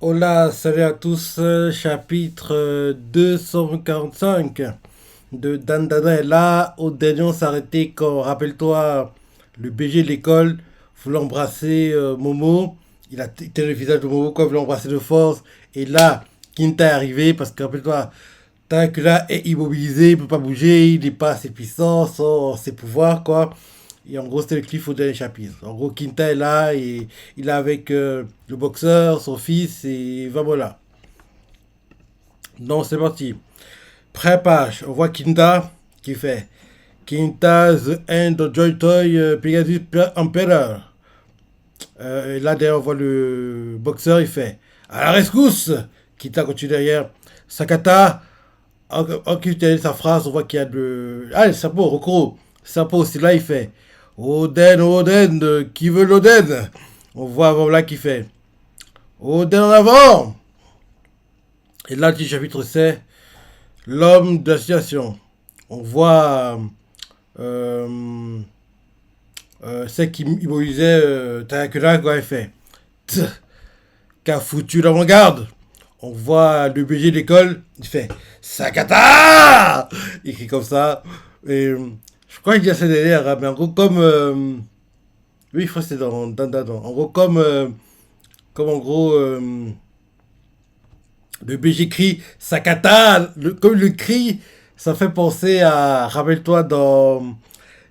Hola, salut à tous, chapitre 245 de Dandana. Et là, au dernier, on s'arrêtait quand, rappelle-toi, le BG de l'école voulait embrasser Momo. Il a été le visage de Momo quand il voulait embrasser de force. Et là, Kinta est arrivé parce que, rappelle-toi, Tarakula est immobilisé, il ne peut pas bouger, il n'est pas assez puissant, sans ses pouvoirs, quoi. Et en gros, c'était le cliff au dernier chapitre. En gros, Quinta est là et il est avec le boxeur, son fils, et va voilà. Donc, c'est parti. Pré-page, on voit Quinta qui fait Quinta, The End of Joy Toy, Pegasus Emperor. Et là, derrière, on voit le boxeur, il fait à la rescousse. Quinta continue derrière. Sakata, en qui termine sa phrase, on voit qu'il y a de. Ah, le Sapo, Rokuro. Sapo aussi, là, il fait Oden, Oden, qui veut l'Oden. On voit avant là qui fait Oden en avant. Et là, le petit chapitre, c'est l'homme de la situation. On voit euh, celle qui immobilisait Tarakura, quoi, il fait qu'a foutu l'avant-garde. On voit le BG de l'école, il fait Sakata. Il crie comme ça. Et je crois qu'il y a cette derrière, mais en gros, comme. Oui, je crois que c'est dans. En gros, comme en gros. Le BG crie Sakata. Comme le cri, ça fait penser à. Rappelle-toi dans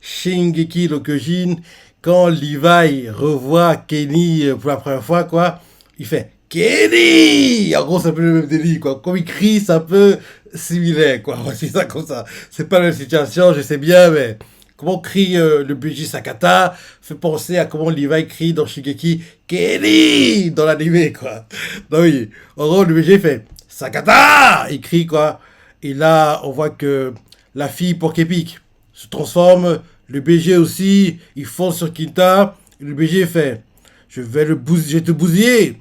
Shingeki no Kyojin, quand Levi revoit Kenny pour la première fois, quoi, il fait Kenny. En gros, c'est un peu le même délit, quoi. Comme il crie, c'est un peu similaire, quoi. C'est ça comme ça. C'est pas la même situation, je sais bien, mais comment crie le BG Sakata fait penser à comment Levi crie dans Shingeki Kenny dans l'animé, quoi. Donc oui, en gros, le BG fait Sakata. Il crie, quoi. Et là, on voit que la fille pour Kepik se transforme. Le BG aussi, il fonce sur Quinta. Et le BG fait je vais te bousiller.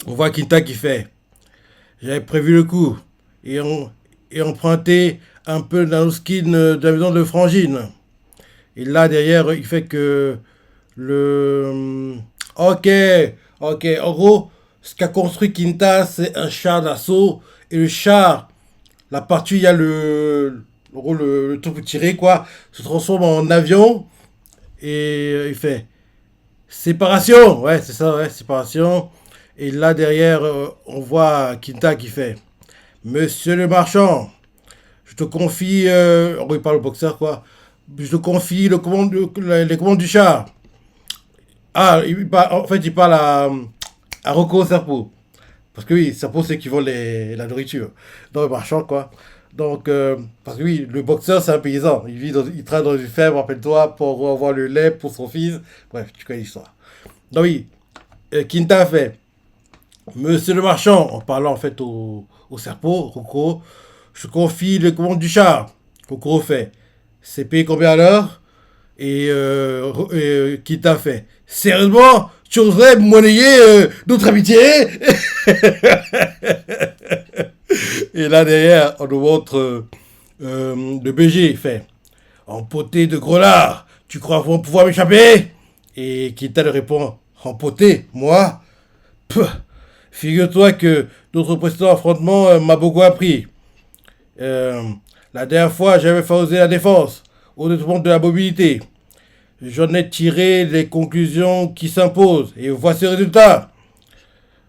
On voit Quinta qui fait j'avais prévu le coup. Et, et emprunté un peu de la skin de la maison de Frangine. Et là, derrière, il fait que le. Ok, ok. En gros, ce qu'a construit Quinta, c'est un char d'assaut. Et le char, la partie où il y a le truc pour tirer, quoi, se transforme en avion. Et il fait séparation. Ouais, c'est ça, ouais, séparation. Et là, derrière, on voit Quinta qui fait Monsieur le marchand, je te confie. En gros, il parle au boxeur, quoi. Je te confie les commandes du char. Ah, en fait, il parle à Rocco Serpo. Parce que oui, Serpo, c'est qui vend la nourriture. Dans le marchand, quoi. Donc, parce que oui, le boxeur, c'est un paysan. Il travaille dans une ferme, rappelle-toi, pour avoir le lait pour son fils. Bref, tu connais l'histoire. Donc oui, Quinta fait Monsieur le marchand, en parlant en fait au Serpo, Rocco, je confie les commandes du char. Rocco fait c'est payé combien à l'heure? Et Quinta fait sérieusement, tu oserais monnayer notre amitié? Et là derrière, on nous montre le BG fait empoté de gros lard, tu crois pouvoir m'échapper? Et Quinta lui répond empoté, moi? Peuh, figure-toi que notre précédent affrontement m'a beaucoup appris. Euh, la dernière fois, j'avais favorisé la défense au détriment de la mobilité. J'en ai tiré les conclusions qui s'imposent. Et voici le résultat.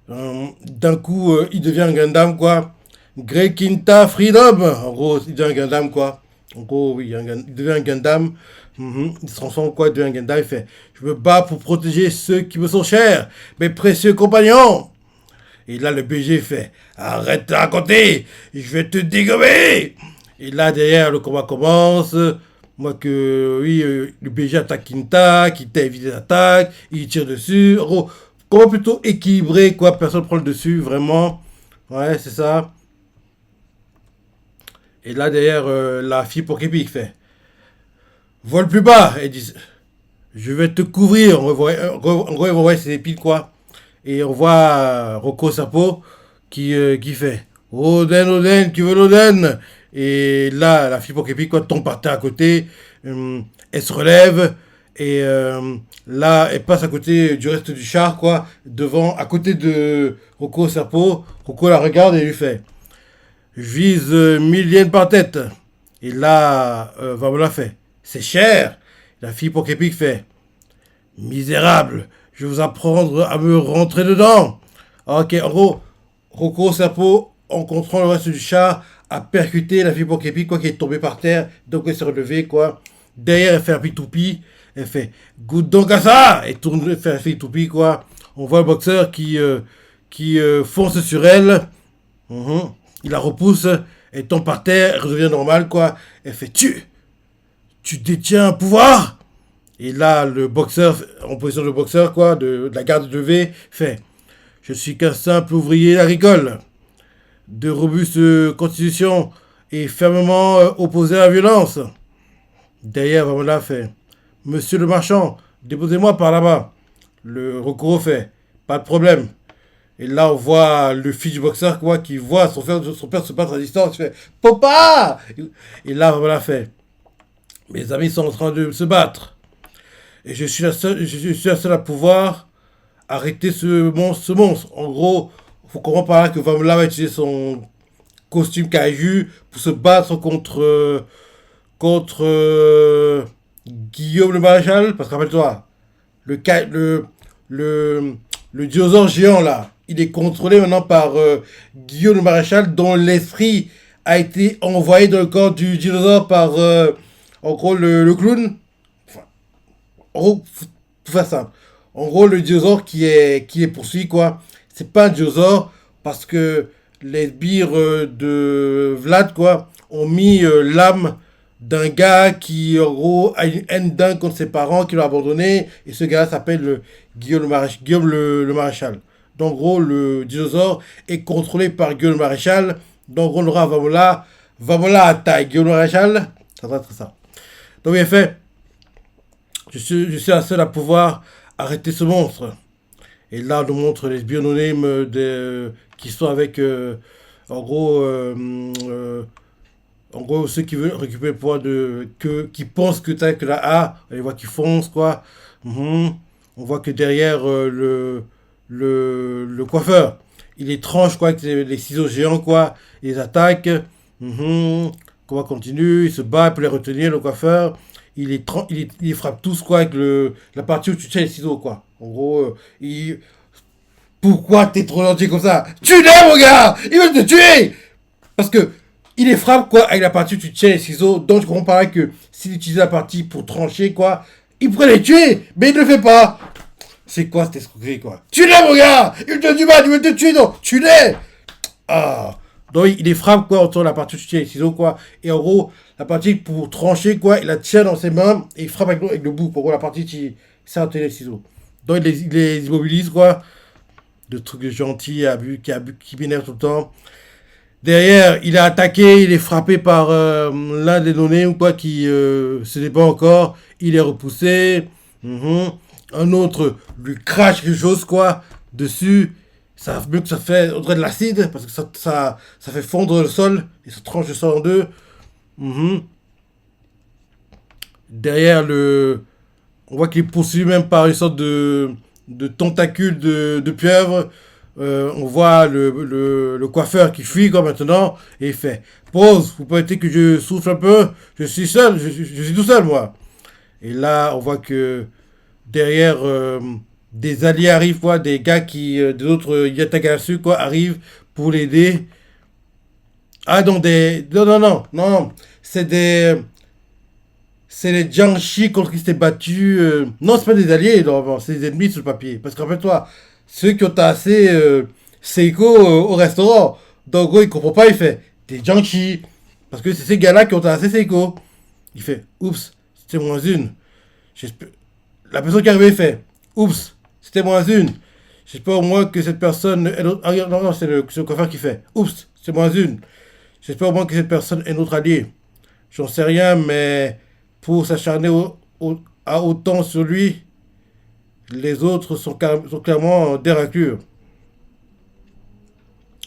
D'un coup, il devient un Gundam, quoi. Grey Quinta Freedom. En gros, il devient un Gundam, quoi. En gros, oui, il devient un Gundam. Il se transforme, quoi, il devient un Gundam. Il fait je me bats pour protéger ceux qui me sont chers, mes précieux compagnons. Et là, le BG fait arrête de raconter, je vais te dégommer. Et là, derrière, le combat commence. Moi, que oui, le BG attaque Quinta évite les attaques, il tire dessus. En gros, comment plutôt équilibré, quoi, personne prend le dessus, vraiment. Ouais, c'est ça. Et là, derrière, la fille pour Képi fait vole plus bas. Et dit je vais te couvrir. En gros, on voit ses épines, quoi. Et on voit Rocco Sapo qui fait Oden, Oden, qui veut l'Oden. Et là, la fille Poképi, quoi, tombe par terre à côté. Elle se relève. Et là, elle passe à côté du reste du char, quoi, devant, à côté de Rocco Serpo. Rocco la regarde et lui fait: je vise 1000 yens par tête. Et là, Vamola fait: c'est cher. La fille Poképic fait: misérable, je vais vous apprendre à me rentrer dedans. Ok, en gros, Rocco Serpo, en contrôlant le reste du char, a percuté la fille Poképic, quoi, qui est tombée par terre. Donc elle s'est relevée, quoi. Derrière, elle fait un pitoupi. Elle fait: goûte donc à ça. Et tourne, elle fait un pitoupi, quoi. On voit le boxeur qui fonce sur elle. Mhm. Il la repousse, elle tombe par terre, elle redevient normale, quoi. Elle fait: tu détiens un pouvoir. Et là, le boxeur, en position de boxeur, quoi, de la garde de V, fait: je suis qu'un simple ouvrier agricole, de robuste constitution et fermement opposé à la violence. Derrière, Vamola fait: monsieur le marchand, déposez-moi par là-bas. Le Rokuro fait: pas de problème. Et là, on voit le fils du boxeur, quoi, qui voit son père se battre à distance. Il fait: papa. Et là, Vamola fait: mes amis sont en train de se battre. Et je suis la seule à pouvoir arrêter ce monstre. En gros, faut comprendre par là que Vamola va utiliser son costume kaiju pour se battre contre Guillaume le Maréchal. Parce que rappelle-toi, le, le, le dinosaure géant là, il est contrôlé maintenant par Guillaume le Maréchal, dont l'esprit a été envoyé dans le corps du dinosaure par en gros le clown. Enfin, en gros, pour faire simple. En gros, le dinosaure qui est poursuivi, quoi, c'est pas un dinosaure parce que les sbires de Vlad, quoi, ont mis l'âme d'un gars qui, en gros, a une haine dingue contre ses parents, qui l'ont abandonné, et ce gars s'appelle Guillaume le Maréchal. Donc, en gros, le dinosaure est contrôlé par Guillaume le Maréchal. Donc, on aura Vamola à taille. Guillaume le Maréchal, ça va être ça. Donc, bien fait, je suis la seule à pouvoir arrêter ce monstre. Et là, on nous montre les bionymes qui sont avec, en gros, ceux qui veulent récupérer le pouvoir qui pensent que t'as que la A, on les voit qui foncent, quoi. Mhm. On voit que derrière le coiffeur, il les tranche, quoi, avec les ciseaux géants, quoi. Il les attaque. Mhm. On va continuer, il se bat pour les retenir, le coiffeur. Il les frappe tous, quoi, avec la partie où tu tiens les ciseaux, quoi. En gros, pourquoi t'es trop gentil comme ça? Tue-les, mon gars! Il veut te tuer! Parce que il les frappe, quoi, avec la partie où tu tiens les ciseaux. Donc, je comprends par là que s'il utilise la partie pour trancher, quoi, il pourrait les tuer, mais il ne le fait pas. C'est quoi cette escroquerie, quoi? Tue-les, mon gars! Il te du mal, il veut te tuer, non! Tue-les! Ah! Donc, il les frappe, quoi, autour de la partie où tu tiens les ciseaux, quoi. Et en gros, la partie pour trancher, quoi, il la tient dans ses mains et il frappe avec le bout. En gros, la partie qui sert à tenir les ciseaux. Donc, il les immobilise, quoi. De trucs gentils, qui m'énerve tout le temps. Derrière, il est attaqué, il est frappé par l'un des donnés ou quoi qui se débat encore. Il est repoussé. Mhm. Un autre lui crache quelque chose, quoi, dessus. Mieux que ça fait, on dirait de l'acide, parce que ça fait fondre le sol et ça tranche le sol en deux. Mhm. Derrière, on voit qu'il est poursuivi même par une sorte de tentacule de pieuvre. On voit le coiffeur qui fuit, quoi, maintenant, et il fait: pause, vous permettez que je souffle un peu? Je suis seul, je suis tout seul, moi. Et là, on voit que derrière, des alliés arrivent, quoi, des gars des autres Yatagasu, quoi, arrivent pour l'aider. Ah non, non, non, non, non, c'est les Jiangxi contre qui s'étaient battus. Non, c'est pas des alliés, non, c'est des ennemis sur le papier. Parce que rappelle-toi, ceux qui ont tassé Seiko au restaurant. Donc, gros, il comprend pas, il fait des Jiangxi. Parce que c'est ces gars-là qui ont tassé Seiko. Il fait: oups, c'était moins une. La personne qui est arrivée fait: oups, c'était moins une. J'espère au moins que cette personne. Ah, non, non, c'est le coiffeur qui fait: oups, c'est moins une. J'espère au moins que cette personne est notre allié. J'en sais rien, mais pour s'acharner à autant sur lui, les autres sont clairement des raclures.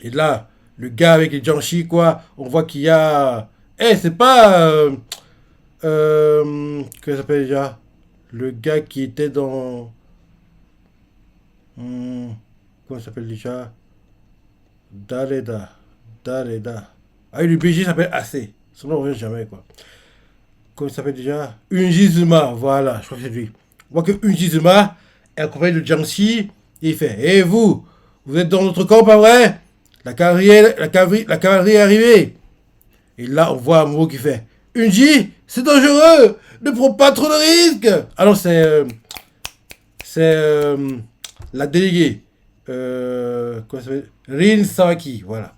Et là, le gars avec les Jiangxi, quoi, on voit qu'il y a. Eh, c'est pas. Comment ça s'appelle déjà? Le gars qui était dans... comment il s'appelle déjà? Dareda. Dareda. Ah, oui, le BG s'appelle AC. Son nom revient jamais, quoi. Comment il s'appelle déjà? Unjizuma, voilà, je crois que c'est lui. On voit que Unjizuma est accompagné de Jiangxi. Et il fait: "Eh vous, vous êtes dans notre camp, pas vrai? La cavalerie est arrivée." Et là, on voit un mot qui fait: "Unji, c'est dangereux! Ne prends pas trop de risques!" Alors, c'est la déléguée. Comment ça s'appelle? Rin Sawaki, voilà.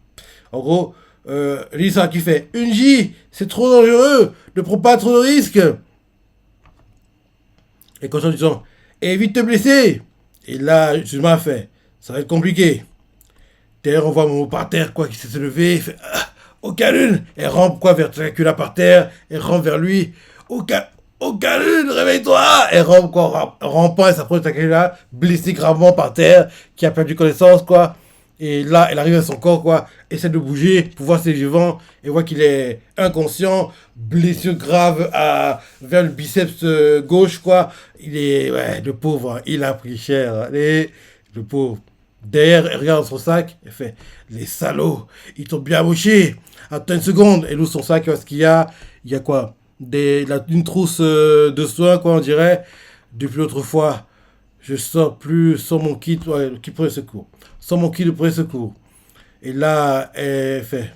En gros, Rin Sawaki fait: "Unji, c'est trop dangereux! Ne prends pas trop de risques!" Et quand en disant: "Évite de te blesser!" Et là, Zuma fait: "Ça va être compliqué." D'ailleurs, on voit Momo par terre, quoi, qui s'est levé. Il fait: "Ah, aucun lune!" Elle rampe, quoi, vers Dracula par terre. Elle rampe vers lui. Aucun, aucun lune, réveille-toi! Elle rampe, quoi, rampant, elle s'approche de Dracula, blessé gravement par terre, qui a perdu connaissance, quoi. Et là, elle arrive à son corps, quoi, essaie de bouger pour voir si c'est vivant, et voit qu'il est inconscient, blessure grave vers le biceps gauche, quoi. Il est, ouais, le pauvre, hein, il a pris cher. Allez, le pauvre. Derrière, elle regarde son sac, elle fait: "Les salauds, ils t'ont bien mouché. Attends une seconde." Elle ouvre son sac, parce qu'il y a, quoi, une trousse de soins, quoi, on dirait. Depuis l'autre fois, je sors plus sans mon kit, ouais, le kit premier secours. Sans mon kit de premier secours. Et là, elle fait: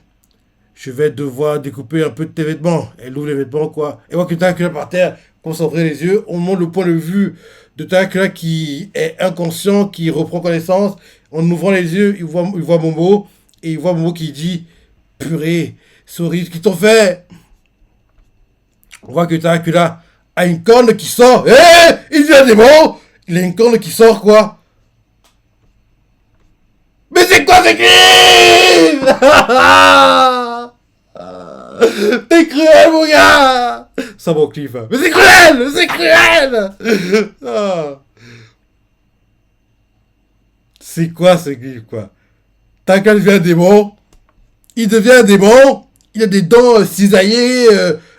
"Je vais devoir découper un peu de tes vêtements." Elle ouvre les vêtements, quoi. Et voit que Dracula par terre, concentré les yeux. On montre le point de vue de Dracula qui est inconscient, qui reprend connaissance. En ouvrant les yeux, il voit Momo. Et il voit Momo qui dit: "Purée, c'est horrible ce qu'ils t'ont fait." On voit que Dracula a une corne qui sort. Hé, il vient des mots. Il a une corne qui sort, quoi. Mais c'est quoi ces crimes? T'es cruel, mon gars! Ça mon cliff. Mais c'est cruel! C'est cruel! Ah. C'est quoi ce cliff, quoi? Taka devient un démon. Il devient un démon. Il a des dents cisaillées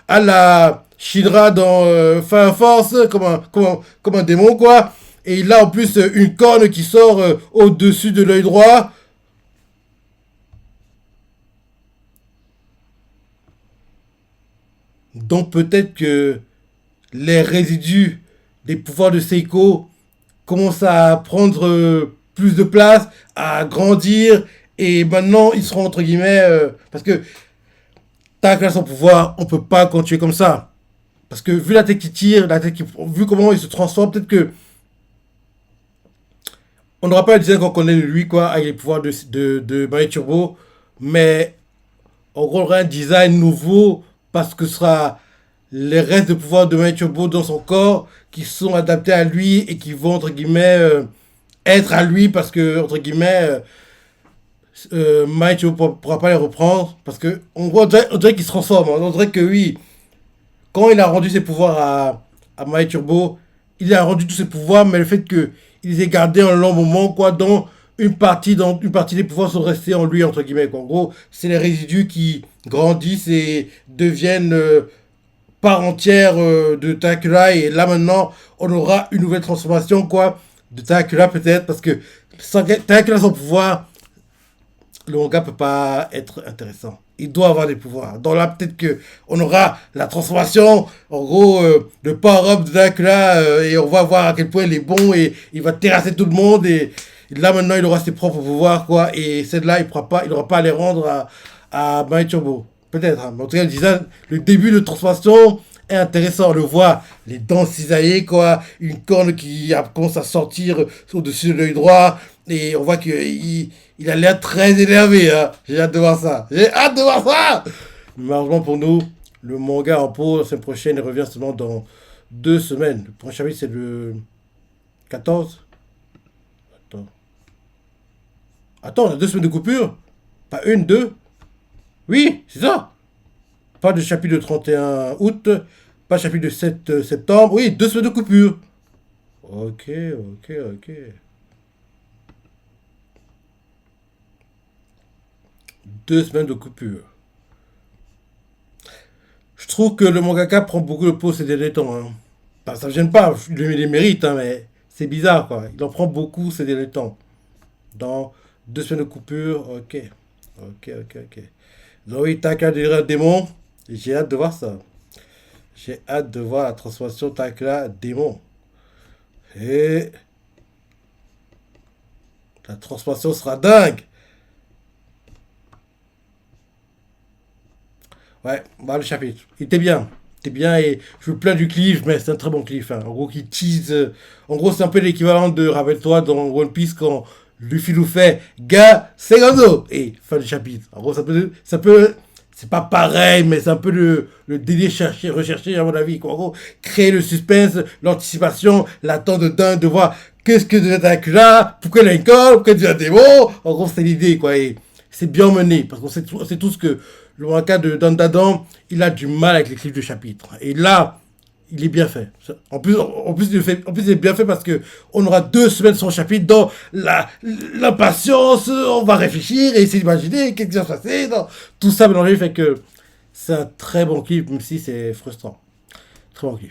à la Shinra dans Fire Force, comme un démon, quoi. Et il a en plus une corne qui sort au-dessus de l'œil droit. Donc peut-être que les résidus des pouvoirs de Seiko commencent à prendre plus de place, à grandir, et maintenant ils seront entre guillemets... parce que tant qu'il a son pouvoir, on peut pas continuer comme ça. Parce que vu la tête qui tire, vu comment il se transforme, peut-être que on n'aura pas le design qu'on connaît de lui, quoi, avec les pouvoirs de Mario Turbo, mais on aura un design nouveau parce que ce sera les restes de pouvoir de Maître Turbo dans son corps qui sont adaptés à lui et qui vont, entre guillemets, être à lui parce que, entre guillemets, Maître Turbo ne pourra pas les reprendre parce que on dirait qu'il se transforme. On dirait que oui, quand il a rendu ses pouvoirs à Maître Turbo, il a rendu tous ses pouvoirs, mais le fait qu'il les ait gardés un long moment, quoi, dont une partie des pouvoirs sont restés en lui, entre guillemets, quoi. En gros, c'est les résidus qui grandissent et deviennent part entière de Dracula. Et là maintenant, on aura une nouvelle transformation, quoi, de Dracula peut-être, parce que sans Dracula son pouvoir, le manga peut pas être intéressant. Il doit avoir des pouvoirs. Donc là, peut-être que on aura la transformation, en gros, le power-up de Dracula, et on va voir à quel point il est bon, et il va terrasser tout le monde, et là maintenant, il aura ses propres pouvoirs, quoi, et celle-là, il n'aura pas à les rendre à Maï Turbo. Peut-être, hein. Mais en tout cas, le début de transformation est intéressant. On le voit, les dents cisaillées, quoi, une corne qui commence à sortir au-dessus de l'œil droit, et on voit qu'il a l'air très énervé. Hein. J'ai hâte de voir ça. J'ai hâte de voir ça. Malheureusement pour nous, le manga en pause la semaine prochaine, il revient seulement dans 2 semaines. Le prochain chapitre, c'est le 14. Attends. Attends, on a 2 semaines de coupure. Pas une, deux. Oui, c'est ça. Pas de chapitre de 31 août. Pas de chapitre de 7 septembre. Oui, 2 semaines de coupure. Ok, ok, ok. 2 semaines de coupure. Je trouve que le mangaka prend beaucoup de pause ces derniers temps. Hein. Bah, ça ne gêne pas, il les mérite, hein, mais c'est bizarre, quoi. Il en prend beaucoup ces derniers temps. Dans 2 semaines de coupure, ok. Ok, ok, ok. Zoé Taka un démon, j'ai hâte de voir ça. J'ai hâte de voir la transformation Takla démon. Et la transformation sera dingue. Ouais, bah, le chapitre. Il était bien. Il était bien et je me plains du cliff, mais c'est un très bon cliff, hein. En gros, qui tease. En gros, c'est un peu l'équivalent de, rappelle-toi, dans One Piece, quand Luffy nous fait Ga Segando et fin du chapitre. En gros, c'est pas pareil, mais c'est un peu le délire recherché, à mon avis, quoi. En gros, créer le suspense, l'anticipation, l'attente de dingue de voir qu'est-ce que devient Dracula, pourquoi il a une colle, pourquoi il devient un démon. En gros, c'est l'idée, quoi. Et c'est bien mené, parce qu'on sait tous que le manga de Dandadan, il a du mal avec les clips de chapitre. Et là, il est bien fait. Il est bien fait parce que on aura 2 semaines sans chapitre dans l'impatience, on va réfléchir et essayer d'imaginer qu'est-ce qui va se passer. Tout ça mélangé fait que c'est un très bon clip, même si c'est frustrant. Très bon clip.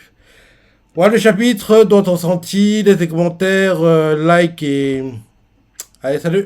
Voilà le chapitre, dont on sentit, laissez des commentaires, like et... Allez, salut!